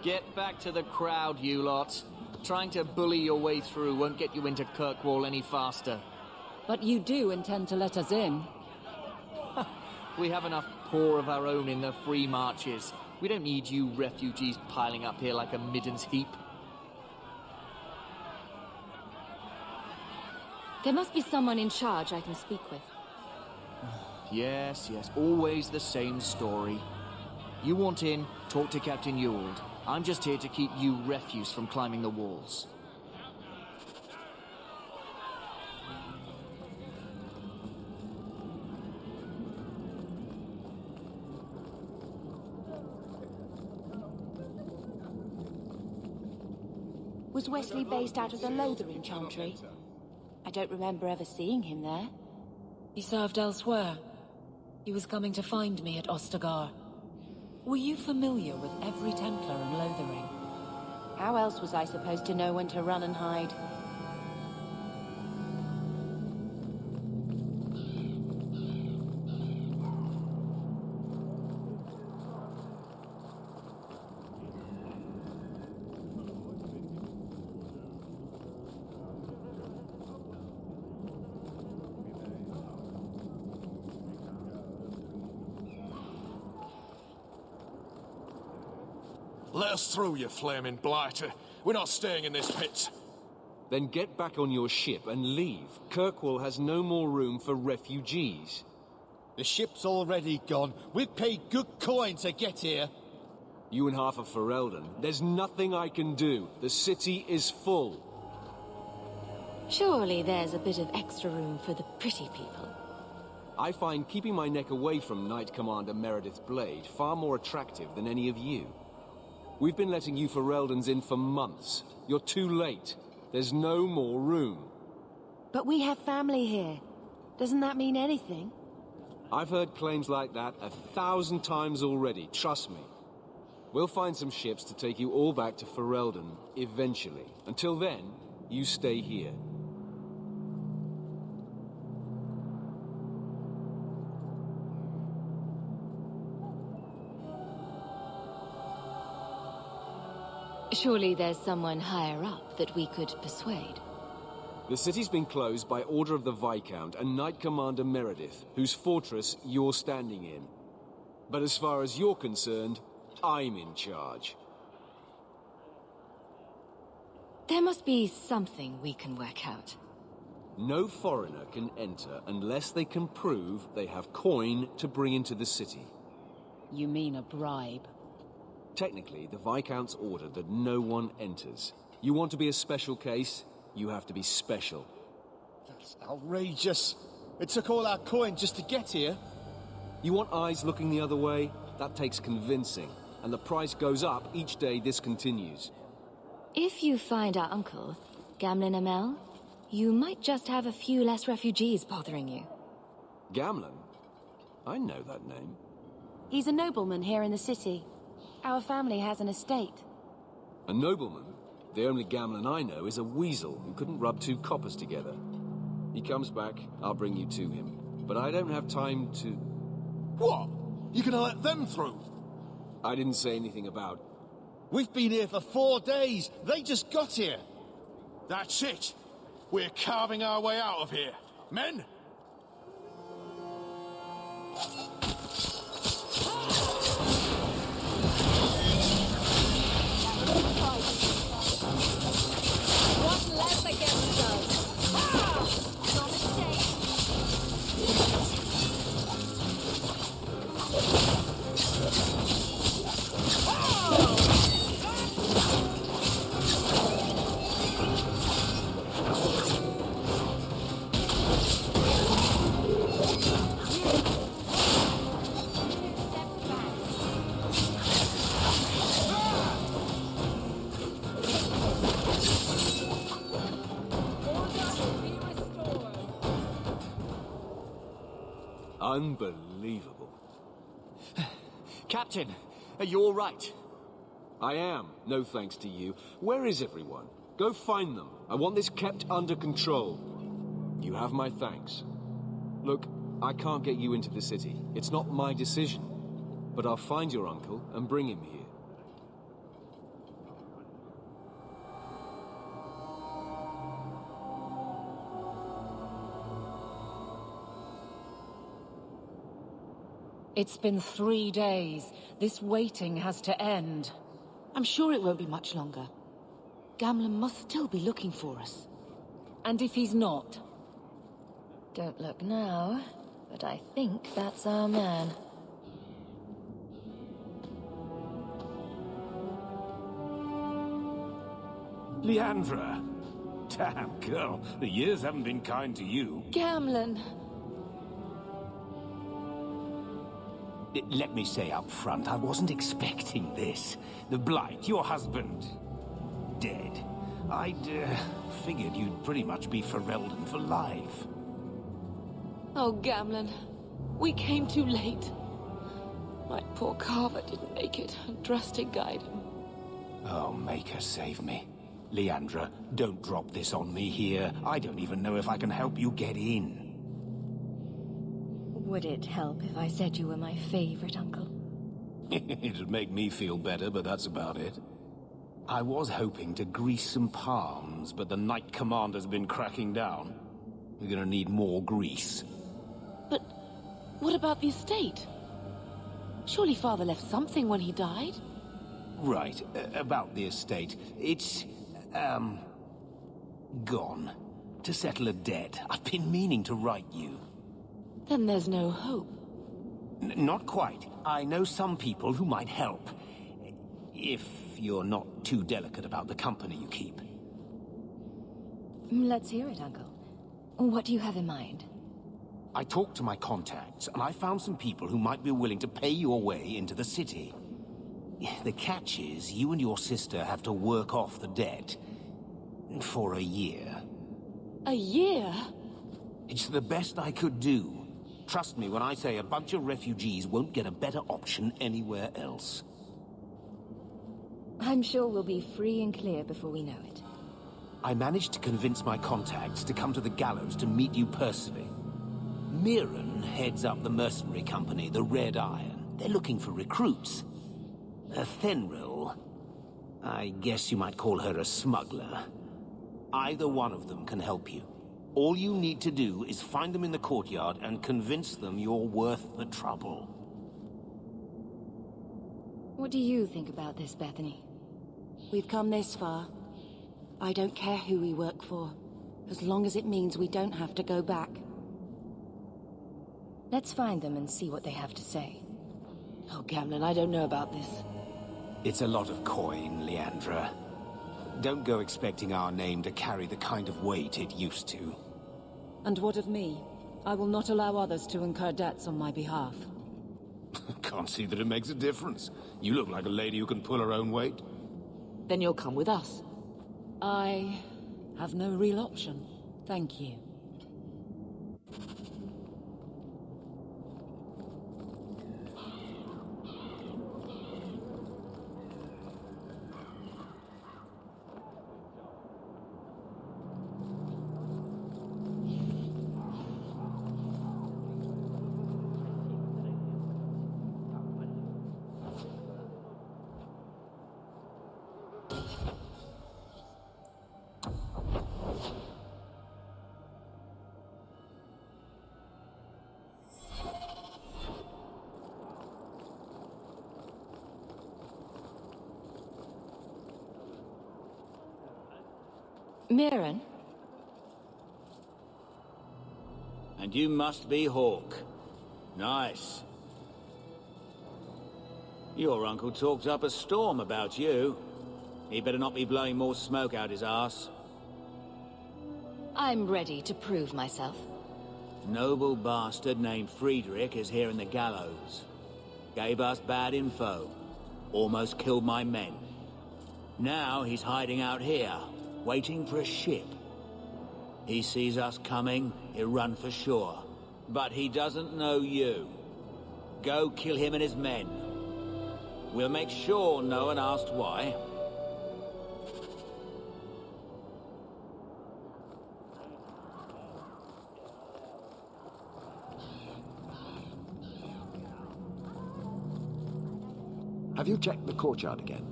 Get back to the crowd, you lot. Trying to bully your way through won't get you into Kirkwall any faster. But you do intend to let us in. We have enough poor of our own in the free marches. We don't need you refugees piling up here like a middens heap. There must be someone in charge I can speak with. Yes, always the same story. You want in, talk to Captain Ewald. I'm just here to keep you refuse from climbing the walls. Was Wesley based out of the Lothering Chantry? I don't remember ever seeing him there. He served elsewhere. He was coming to find me at Ostagar. Were you familiar with every Templar in Lothering? How else was I supposed to know when to run and hide? Let us through, you flaming blighter. We're not staying in this pit. Then get back on your ship and leave. Kirkwall has no more room for refugees. The ship's already gone. We've paid good coin to get here. You and half of Ferelden. There's nothing I can do. The city is full. Surely there's a bit of extra room for the pretty people. I find keeping my neck away from Knight Commander Meredith Blade far more attractive than any of you. We've been letting you Fereldans in for months. You're too late. There's no more room. But we have family here. Doesn't that mean anything? I've heard claims like that 1,000 times already, trust me. We'll find some ships to take you all back to Ferelden, eventually. Until then, you stay here. Surely there's someone higher up that we could persuade. The city's been closed by order of the Viscount and Knight Commander Meredith, whose fortress you're standing in. But as far as you're concerned, I'm in charge. There must be something we can work out. No foreigner can enter unless they can prove they have coin to bring into the city. You mean a bribe? Technically, the Viscount's ordered that no one enters. You want to be a special case, you have to be special. That's outrageous. It took all our coin just to get here. You want eyes looking the other way? That takes convincing. And the price goes up each day this continues. If you find our uncle, Gamlen Amel, you might just have a few less refugees bothering you. Gamlen? I know that name. He's a nobleman here in the city. Our family has an estate. A nobleman? The only Gamlen I know is a weasel who couldn't rub two coppers together. He comes back, I'll bring you to him. But I don't have time to... What? You gonna let them through? I didn't say anything about... We've been here for 4 days. They just got here. That's it. We're carving our way out of here. Men? One less against us. No mistake. Unbelievable. Captain, are you all right? I am, no thanks to you. Where is everyone? Go find them. I want this kept under control. You have my thanks. Look, I can't get you into the city. It's not my decision. But I'll find your uncle and bring him here. It's been 3 days. This waiting has to end. I'm sure it won't be much longer. Gamlen must still be looking for us. And if he's not? Don't look now, but I think that's our man. Leandra! Damn, girl, the years haven't been kind to you. Gamlen! Let me say up front, I wasn't expecting this. The Blight, your husband, dead. I'd figured you'd pretty much be Ferelden for life. Oh, Gamlen. We came too late. My poor Carver didn't make it, and Drastic guide him. Oh, make her save me. Leandra, don't drop this on me here. I don't even know if I can help you get in. Would it help if I said you were my favorite, Uncle? It'd make me feel better, but that's about it. I was hoping to grease some palms, but the Knight Commander's been cracking down. We're gonna need more grease. But what about the estate? Surely Father left something when he died? Right, about the estate. It's, gone. To settle a debt. I've been meaning to write you. Then there's no hope. Not quite. I know some people who might help. If you're not too delicate about the company you keep. Let's hear it, Uncle. What do you have in mind? I talked to my contacts, and I found some people who might be willing to pay your way into the city. The catch is, you and your sister have to work off the debt. For a year. A year? It's the best I could do. Trust me when I say a bunch of refugees won't get a better option anywhere else. I'm sure we'll be free and clear before we know it. I managed to convince my contacts to come to the gallows to meet you personally. Mirren heads up the mercenary company, the Red Iron. They're looking for recruits. Fenrir, I guess you might call her a smuggler. Either one of them can help you. All you need to do is find them in the courtyard and convince them you're worth the trouble. What do you think about this, Bethany? We've come this far. I don't care who we work for, as long as it means we don't have to go back. Let's find them and see what they have to say. Oh, Gamlen, I don't know about this. It's a lot of coin, Leandra. Don't go expecting our name to carry the kind of weight it used to. And what of me? I will not allow others to incur debts on my behalf. Can't see that it makes a difference. You look like a lady who can pull her own weight. Then you'll come with us. I have no real option. Thank you. Mirren? And you must be Hawke. Nice. Your uncle talked up a storm about you. He better not be blowing more smoke out his arse. I'm ready to prove myself. Noble bastard named Friedrich is here in the gallows. Gave us bad info. Almost killed my men. Now he's hiding out here, waiting for a ship. He sees us coming, he'll run for shore. But he doesn't know you. Go kill him and his men. We'll make sure no one asks why. Have you checked the courtyard again?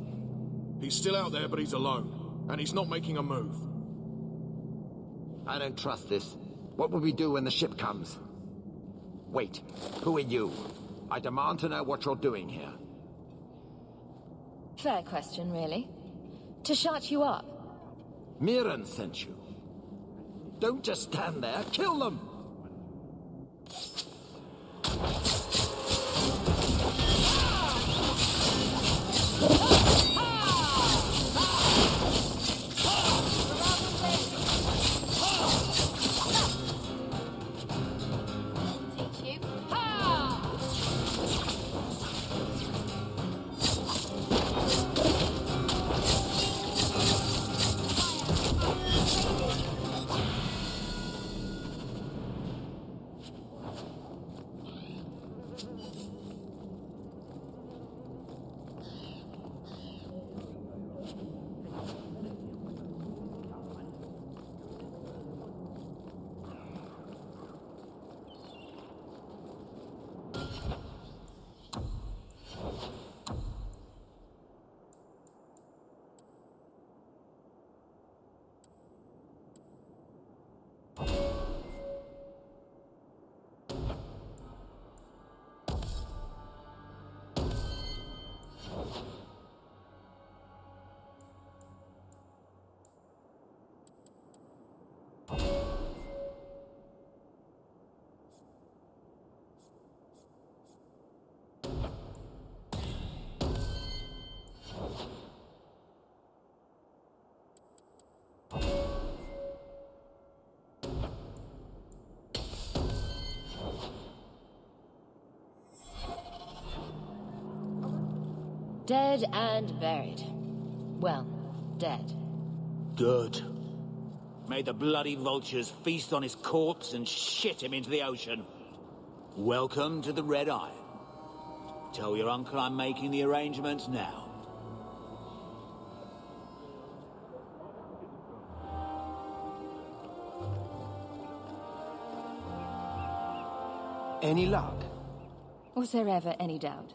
He's still out there, but he's alone. And he's not making a move. I don't trust this. What will we do when the ship comes? Wait, who are you? I demand to know what you're doing here. Fair question, really. To shut you up. Mirren sent you. Don't just stand there, kill them! Dead and buried. Well, dead. Good. May the bloody vultures feast on his corpse and shit him into the ocean. Welcome to the Red Iron. Tell your uncle I'm making the arrangements now. Any luck? Was there ever any doubt?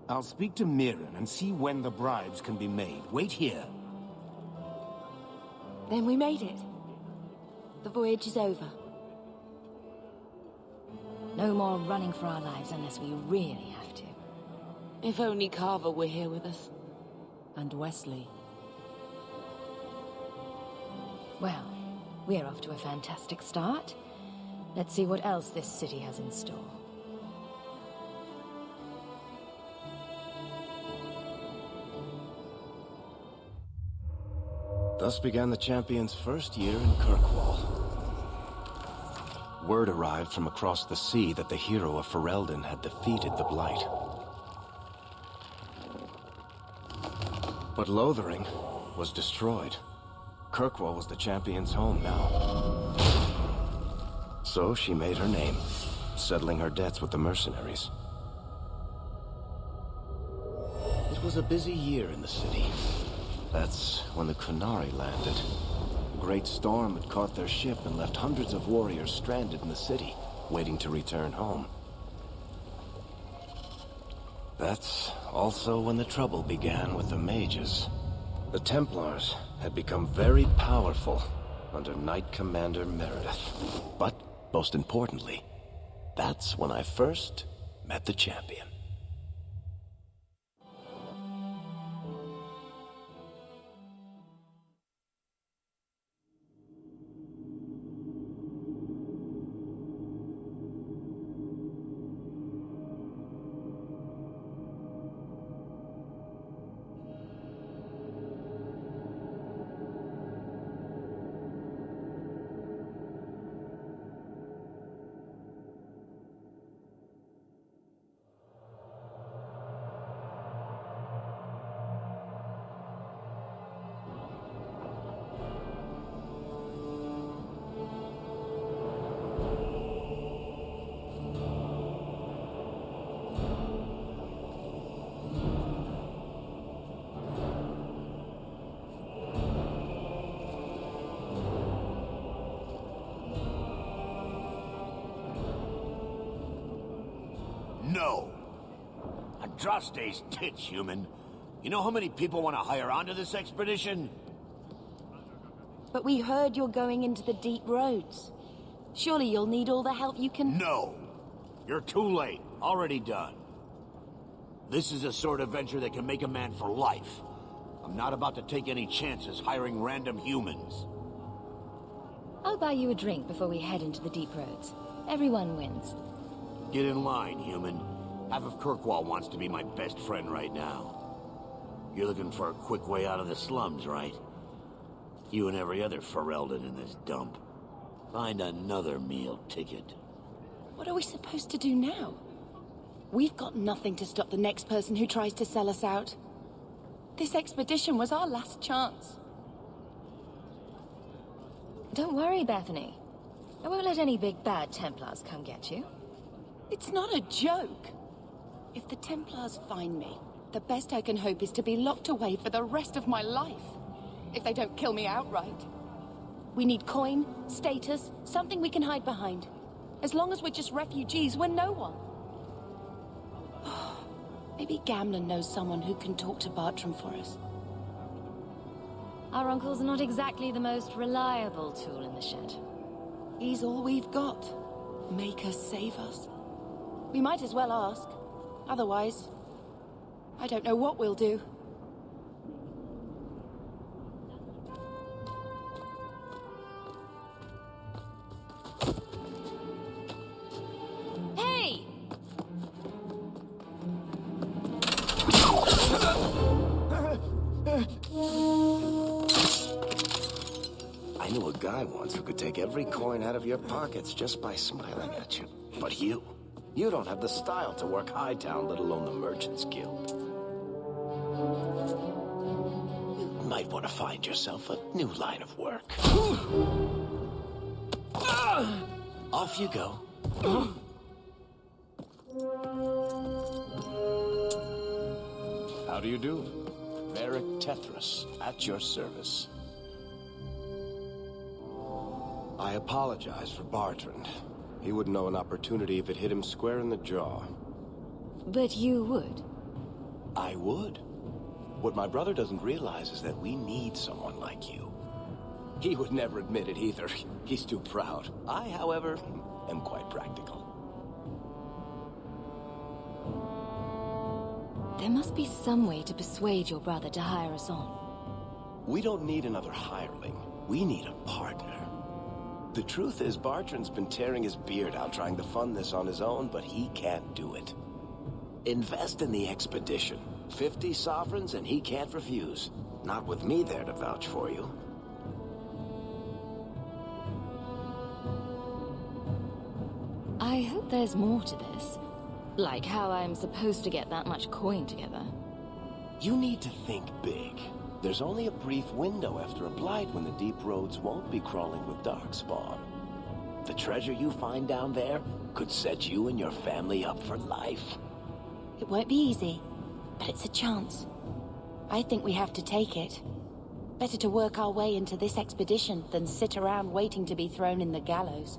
I'll speak to Mirren and see when the bribes can be made. Wait here. Then we made it. The voyage is over. No more running for our lives unless we really have to. If only Carver were here with us. And Wesley. Well, we're off to a fantastic start. Let's see what else this city has in store. Thus began the champion's first year in Kirkwall. Word arrived from across the sea that the hero of Ferelden had defeated the Blight. But Lothering was destroyed. Kirkwall was the champion's home now. So she made her name, settling her debts with the mercenaries. It was a busy year in the city. That's when the Qunari landed. A great storm had caught their ship and left hundreds of warriors stranded in the city, waiting to return home. That's also when the trouble began with the mages. The Templars had become very powerful under Knight Commander Meredith. But, most importantly, that's when I first met the champion. No. Andraste's tits, human. You know how many people want to hire onto this expedition? But we heard you're going into the deep roads. Surely you'll need all the help you can... No. You're too late. already done. This is a sort of venture that can make a man for life. I'm not about to take any chances hiring random humans. I'll buy you a drink before we head into the deep roads. Everyone wins. Get in line, human. Half of Kirkwall wants to be my best friend right now. You're looking for a quick way out of the slums, right? You and every other Ferelden in this dump. Find another meal ticket. What are we supposed to do now? We've got nothing to stop the next person who tries to sell us out. This expedition was our last chance. Don't worry, Bethany. I won't let any big bad Templars come get you. It's not a joke. If the Templars find me, the best I can hope is to be locked away for the rest of my life. If they don't kill me outright. We need coin, status, something we can hide behind. As long as we're just refugees, we're no one. Maybe Gamlen knows someone who can talk to Bartram for us. Our uncle's not exactly the most reliable tool in the shed. He's all we've got. Make us save us. We might as well ask. Otherwise, I don't know what we'll do. Hey! I knew a guy once who could take every coin out of your pockets just by smiling at you. But you don't have the style to work Hightown, let alone the Merchants Guild. You might want to find yourself a new line of work. Off you go. How do you do? Varric Tethras, at your service. I apologize for Bartrand. He wouldn't know an opportunity if it hit him square in the jaw. But you would. I would. What my brother doesn't realize is that we need someone like you. He would never admit it either. He's too proud. I, however, am quite practical. There must be some way to persuade your brother to hire us on. We don't need another hireling. We need a partner. The truth is, Bartrand's been tearing his beard out trying to fund this on his own, but he can't do it. Invest in the expedition. 50 sovereigns and he can't refuse. Not with me there to vouch for you. I hope there's more to this. Like how I'm supposed to get that much coin together. You need to think big. There's only a brief window after a blight when the deep roads won't be crawling with darkspawn. The treasure you find down there could set you and your family up for life. It won't be easy, but it's a chance. I think we have to take it. Better to work our way into this expedition than sit around waiting to be thrown in the gallows.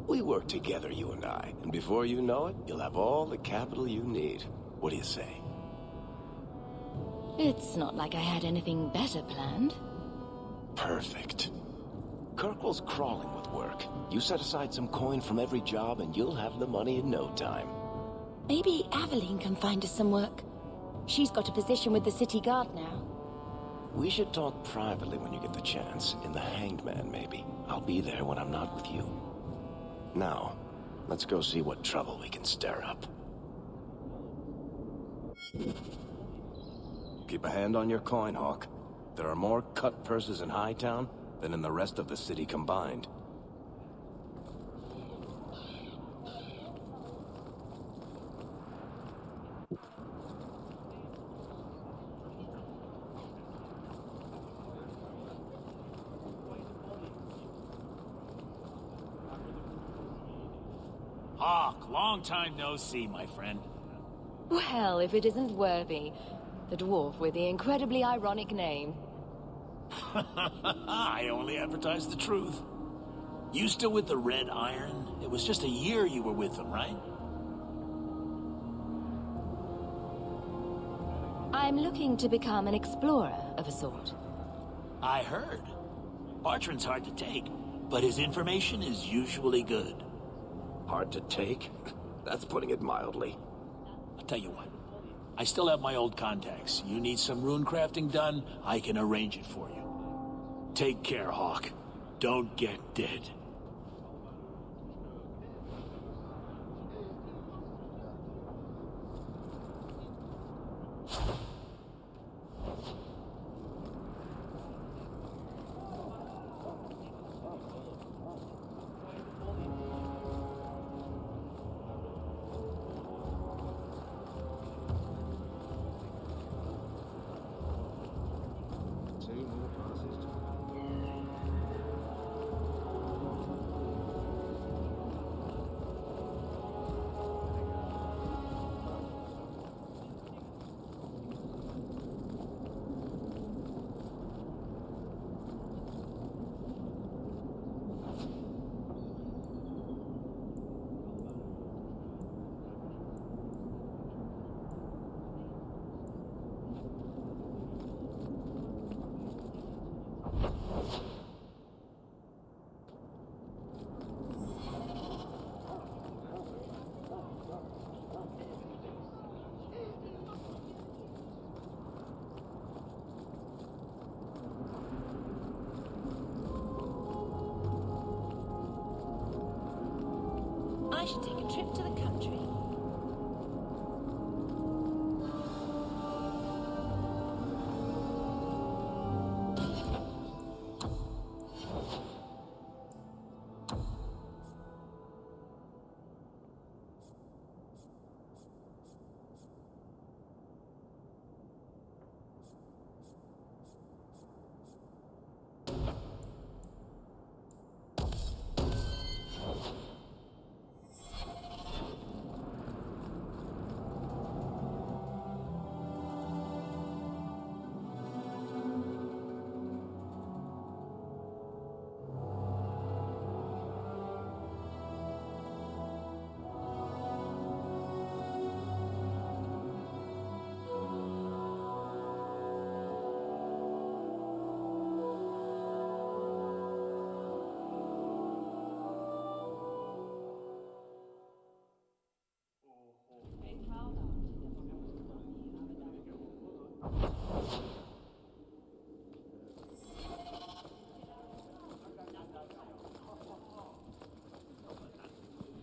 We work together, you and I, and before you know it, you'll have all the capital you need. What do you say? It's not like I had anything better planned. Perfect. Kirkwall's crawling with work. You set aside some coin from every job and you'll have the money in no time. Maybe Aveline can find us some work. She's got a position with the city guard now. We should talk privately when you get the chance. In the Hanged Man, maybe. I'll be there when I'm not with you. Now, let's go see what trouble we can stir up. Keep a hand on your coin, Hawk. There are more cut purses in Hightown than in the rest of the city combined. Hawk, long time no see, my friend. Well, if it isn't Worthy, the dwarf with the incredibly ironic name. I only advertise the truth. You still with the Red Iron? It was just a year you were with them, right? I'm looking to become an explorer of a sort. I heard. Bartrand's hard to take, but his information is usually good. Hard to take? That's putting it mildly. I'll tell you what. I still have my old contacts. You need some rune crafting done, I can arrange it for you. Take care, Hawk. Don't get dead. I should take a trip to the country.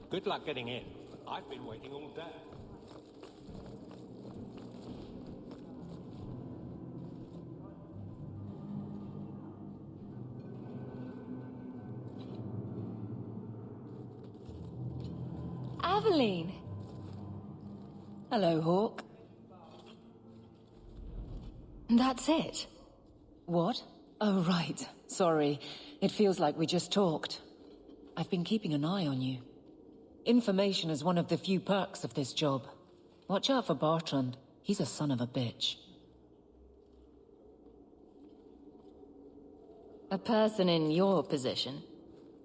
Good luck getting in. I've been waiting all day. Aveline! Hello, Hawk. That's it? What? Oh, right. Sorry. It feels like we just talked. I've been keeping an eye on you. Information is one of the few perks of this job. Watch out for Bartrand. He's a son of a bitch. A person in your position.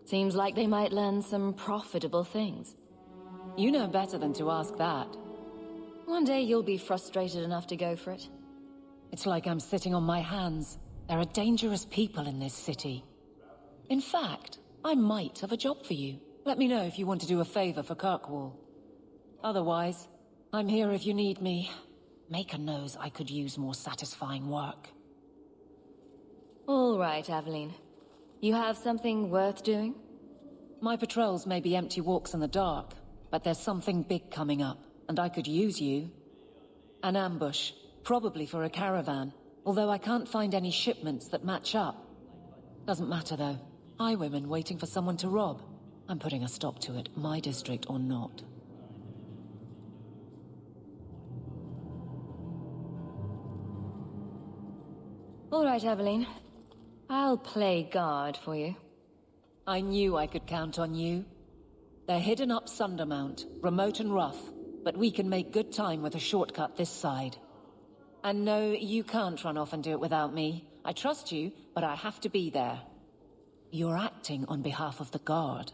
Seems like they might learn some profitable things. You know better than to ask that. One day you'll be frustrated enough to go for it. It's like I'm sitting on my hands. There are dangerous people in this city. In fact, I might have a job for you. Let me know if you want to do a favor for Kirkwall. Otherwise, I'm here if you need me. Maker knows I could use more satisfying work. All right, Aveline. You have something worth doing? My patrols may be empty walks in the dark, but there's something big coming up, and I could use you. An ambush, probably for a caravan, although I can't find any shipments that match up. Doesn't matter though. Highwaymen waiting for someone to rob. I'm putting a stop to it, my district or not. All right, Aveline. I'll play guard for you. I knew I could count on you. They're hidden up Sundermount, remote and rough, but we can make good time with a shortcut this side. And no, you can't run off and do it without me. I trust you, but I have to be there. You're acting on behalf of the Guard.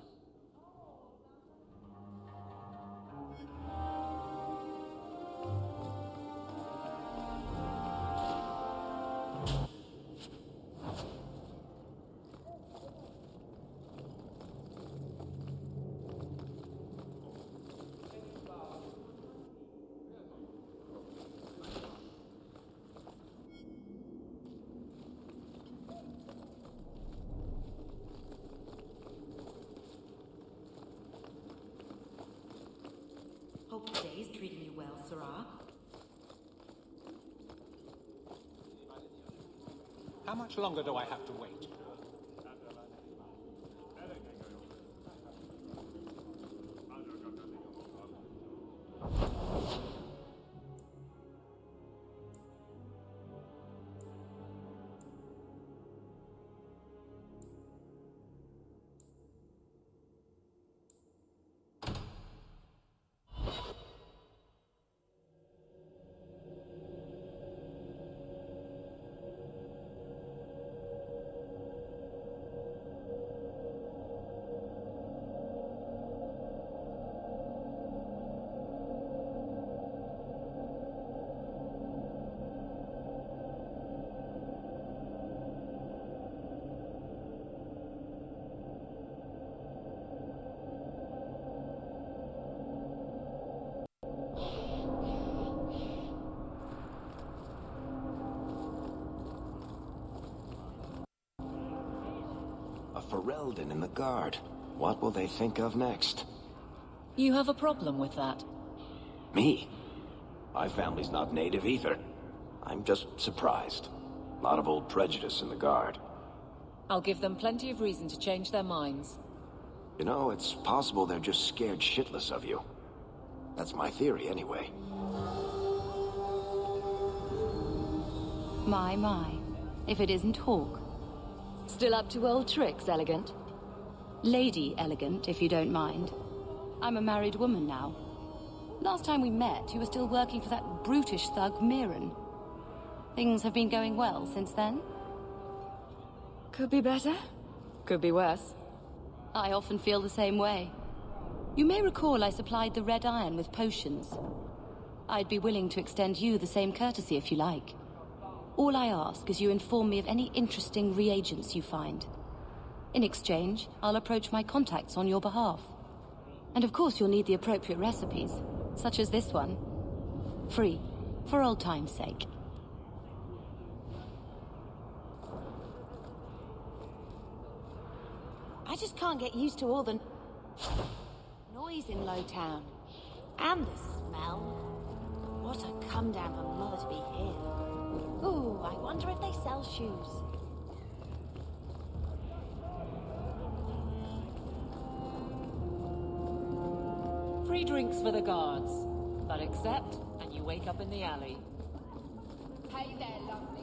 Hope the day's treating you well, Sirrah. How much longer do I have to wait? A Ferelden in the Guard. What will they think of next? You have a problem with that? Me? My family's not native either. I'm just surprised. A lot of old prejudice in the Guard. I'll give them plenty of reason to change their minds. You know, it's possible they're just scared shitless of you. That's my theory, anyway. My. If it isn't Hawke. Still up to old tricks, Elegant? Lady Elegant, if you don't mind. I'm a married woman now. Last time we met, you were still working for that brutish thug, Mirren. Things have been going well since then? Could be better. Could be worse. I often feel the same way. You may recall I supplied the Red Iron with potions. I'd be willing to extend you the same courtesy if you like. All I ask is you inform me of any interesting reagents you find. In exchange, I'll approach my contacts on your behalf. And of course you'll need the appropriate recipes, such as this one. Free, for old time's sake. I just can't get used to all the noise in Lowtown. And the smell. What a come down for Mother to be here. Ooh, I wonder if they sell shoes. Free drinks for the guards. But accept, and you wake up in the alley. Hey there, lovely.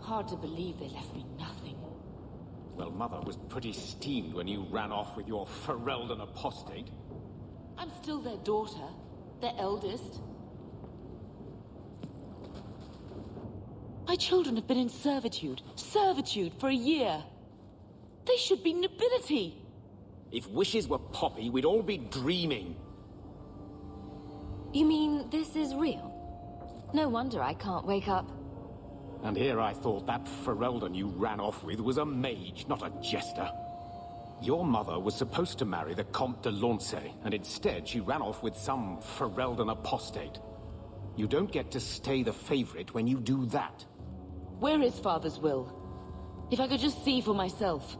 Hard to believe they left me nothing. Well, Mother was pretty steamed when you ran off with your Ferelden apostate. I'm still their daughter, their eldest. My children have been in servitude for a year. They should be nobility. If wishes were poppy, we'd all be dreaming. You mean this is real? No wonder I can't wake up. And here I thought that Ferelden you ran off with was a mage, not a jester. Your mother was supposed to marry the Comte de Launcey, and instead she ran off with some Ferelden apostate. You don't get to stay the favorite when you do that. Where is Father's will? If I could just see for myself.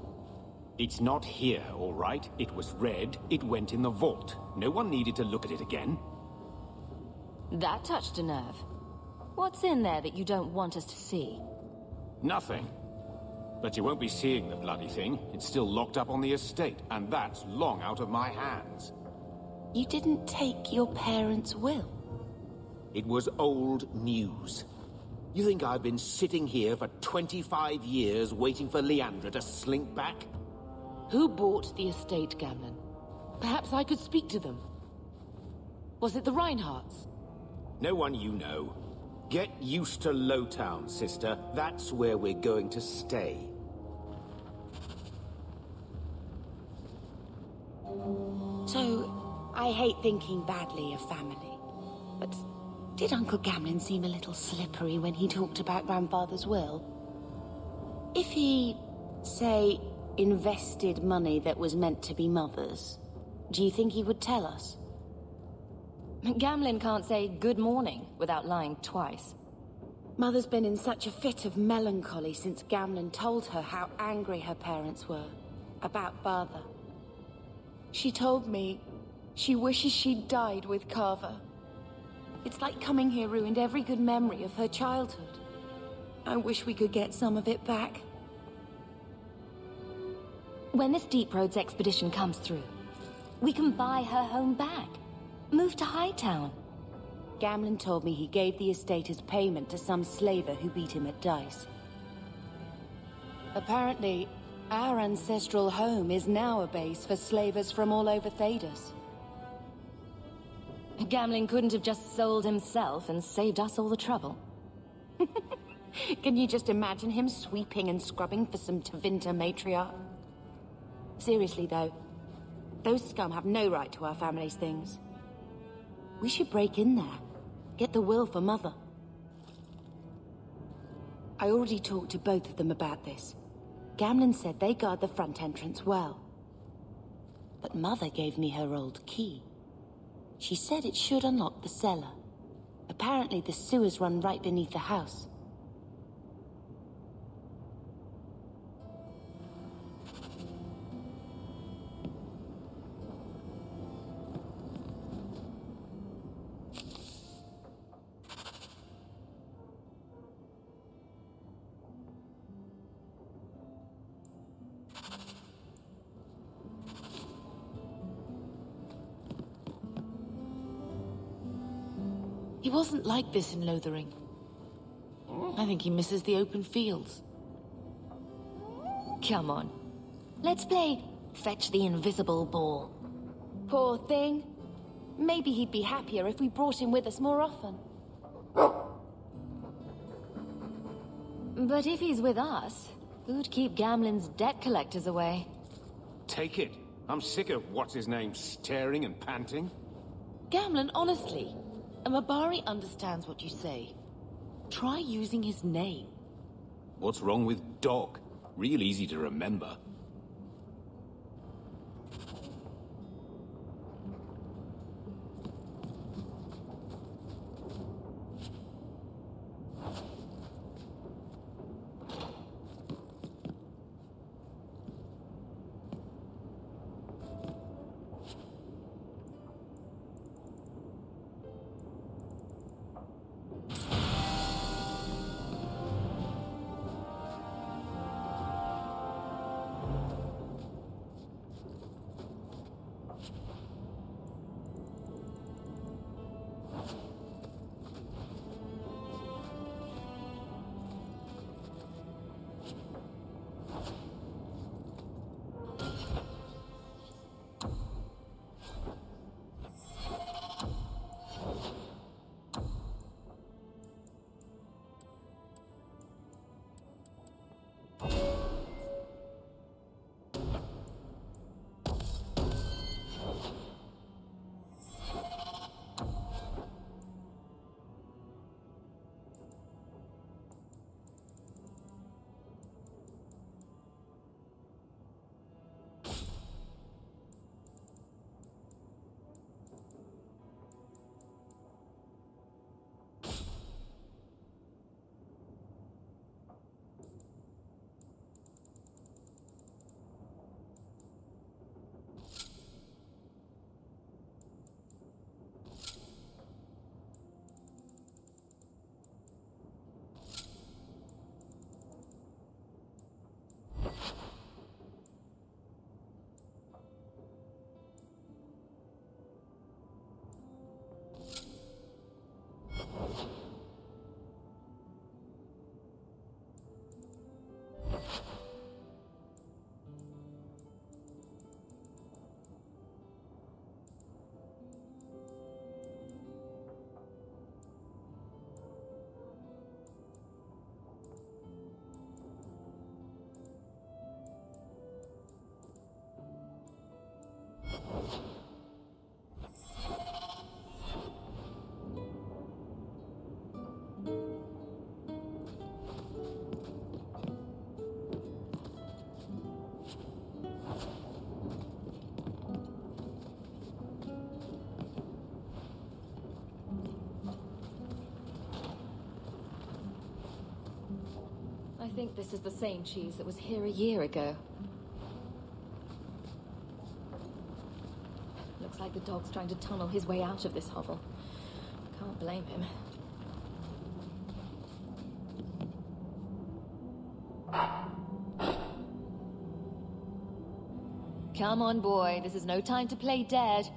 It's not here, all right? It was read, it went in the vault. No one needed to look at it again. That touched a nerve. What's in there that you don't want us to see? Nothing. But you won't be seeing the bloody thing. It's still locked up on the estate, and that's long out of my hands. You didn't take your parents' will? It was old news. You think I've been sitting here for 25 years waiting for Leandra to slink back? Who bought the estate, Gamlen? Perhaps I could speak to them. Was it the Reinhardts? No one you know. Get used to Lowtown, sister. That's where we're going to stay. So, I hate thinking badly of family, but did Uncle Gamlin seem a little slippery when he talked about Grandfather's will? If he, say, invested money that was meant to be Mother's, do you think he would tell us? Gamlin can't say good morning without lying twice. Mother's been in such a fit of melancholy since Gamlin told her how angry her parents were about Father. She told me she wishes she'd died with Carver. It's like coming here ruined every good memory of her childhood. I wish we could get some of it back. When this Deep Roads expedition comes through, we can buy her home back. Move to Hightown. Gamlin told me he gave the estate as payment to some slaver who beat him at dice. Apparently, our ancestral home is now a base for slavers from all over Thedas. Gamlin couldn't have just sold himself and saved us all the trouble. Can you just imagine him sweeping and scrubbing for some Tevinter matriarch? Seriously, though, those scum have no right to our family's things. We should break in there. Get the will for Mother. I already talked to both of them about this. Gamlin said they guard the front entrance well. But Mother gave me her old key. She said it should unlock the cellar. Apparently the sewers run right beneath the house. He wasn't like this in Lothering. I think he misses the open fields. Come on. Let's play Fetch the Invisible Ball. Poor thing. Maybe he'd be happier if we brought him with us more often. But if he's with us, who'd keep Gamlin's debt collectors away? Take it. I'm sick of what's-his-name staring and panting. Gamlin, honestly, a Mabari understands what you say. Try using his name. What's wrong with Dog? Real easy to remember. I think this is the same cheese that was here a year ago. Looks like the dog's trying to tunnel his way out of this hovel. Can't blame him. Come on, boy. This is no time to play dead.